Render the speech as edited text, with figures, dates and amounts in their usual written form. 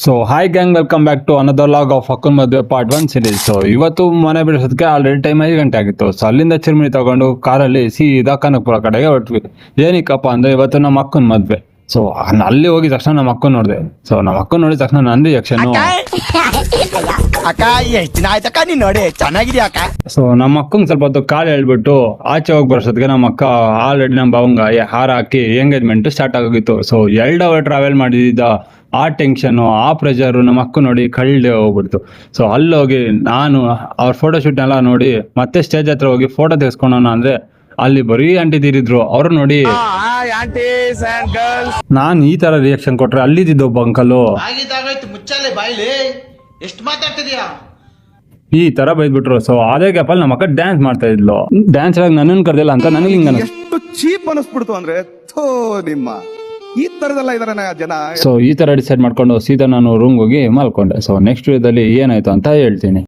So hi gang, welcome back to another vlog of ಅಕ್ಕನ್ ಮದುವೆ part 1 series. So ಇವತ್ತು ಮನೆ ಬಿಡಿಸೋದಕ್ಕೆ ಆಲ್ರೆಡಿ ಟೈಮ್ 5 ಗಂಟೆ ಆಗಿತ್ತು. ಸೊ ಅಲ್ಲಿಂದ ಚಿರ್ಮಿನಿ ತಗೊಂಡು ಕಾರಲ್ಲಿ ಸೀದಾ ಕನಕಪುರ ಕಡೆಗೆ ಹೊರಟ್ವಿ. ಏನಿಕ್ಕಪ್ಪ ಅಂದ್ರೆ ಇವತ್ತು ನಮ್ಮ ಅಕ್ಕನ ಮದುವೆ. ಸೊ ಅಲ್ಲಿ ಹೋಗಿದ ತಕ್ಷಣ ನಮ್ಮ ಅಕ್ಕನ ನೋಡಿದೆ. ಸೊ ನಮ್ಮ ಅಕ್ಕನ ನೋಡಿದ ತಕ್ಷಣ ನನ್ನ ರಿಯಾಕ್ಷನ್, ಅಕ್ಕ ಎಷ್ಟ್ ದಿನ ಆಯ್ತಕ್ಕ ನೀನ್ ನೋಡಿ ಚೆನ್ನಾಗಿದ್ಯಾ ಅಕ್ಕ. ಸೊ ನಮ್ಮ ಅಕ್ಕಂಗೆ ಸ್ವಲ್ಪ ಹೊತ್ತು ಕಾಲು ಹೇಳ್ಬಿಟ್ಟು ಆಚೆ ಹೋಗಿ ಬರ್ಸೋದಕ್ಕೆ ನಮ್ಮ ಅಕ್ಕ ಆಲ್ರೆಡಿ ನಮ್ಮ ಭಾವಂಗ ಹಾರ ಹಾಕಿ ಎಂಗೇಜ್ಮೆಂಟ್ ಸ್ಟಾರ್ಟ್ ಆಗೋಗಿತ್ತು. ಸೊ 2 ಅವರ್ ಟ್ರಾವೆಲ್ ಮಾಡಿದ್ದ ಆ ಟೆನ್ಷನು, ಆ ಪ್ರೆಷರು ನಮ್ಮ ಅಕ್ಕ ನೋಡಿ ಕಳ್ಳೆ ಹೋಗ್ಬಿಡ್ತು. ಸೊ ಅಲ್ಲಿ ಹೋಗಿ ನಾನು ಅವ್ರ ಫೋಟೋ ಶೂಟ್ನೆಲ್ಲ ನೋಡಿ ಮತ್ತೆ ಸ್ಟೇಜ್ ಹತ್ರ ಹೋಗಿ ಫೋಟೋ ತೆಗೆಸ್ಕೊಳೋಣ ಅಂದ್ರೆ ಅಲ್ಲಿ ಬರೀ ಆಂಟಿ ತೀರಿದ್ರು. ಅವ್ರು ನೋಡಿ ನಾನು ಈ ತರ ರಿಯಾಕ್ಷನ್ ಕೊಟ್ರೆ ಅಲ್ಲಿದ್ದಿದ್ದು ಒಬ್ಬ ಅಂಕಲು ಮುಚ್ಚಾಲೆ ಬಾಯ್ಲಿ ಎಷ್ಟು ಮಾತಾಡ್ತಿದ್ಯಾ ಈ ತರ ಬೈದ್ಬಿಟ್ರು. ಸೊ ಅದೇ ಗ್ಯಾಪಲ್ಲಿ ನಮ್ಮ ಅಕ್ಕ ಡ್ಯಾನ್ಸ್ ಮಾಡ್ತಾ ಇದ್ಲು. ಡ್ಯಾನ್ಸ್ ಆಗಿ ನನ್ನನ್ನು ಕರ್ದಿಲ್ಲ ಅಂತ ನನಗೆ ಹಿಂಗ ಎಷ್ಟು ಚೀಪ್ ಅನಿಸ್ಬಿಡ್ತು ಅಂದ್ರೆ ಥೋ ನಿಮ್ಮ ಈ ತರದೆಲ್ಲ ಇದಾರೆ ಜನ. ಸೊ ಈ ತರ ಡಿಸೈಡ್ ಮಾಡ್ಕೊಂಡು ಸೀದಾ ನಾನು ರೂಮ್ ಹೋಗಿ ಮಲ್ಕೊಂಡೆ. ಸೊ ನೆಕ್ಸ್ಟ್ ವಿಡಿಯೋದಲ್ಲಿ ಏನಾಯ್ತು ಅಂತ ಹೇಳ್ತೀನಿ.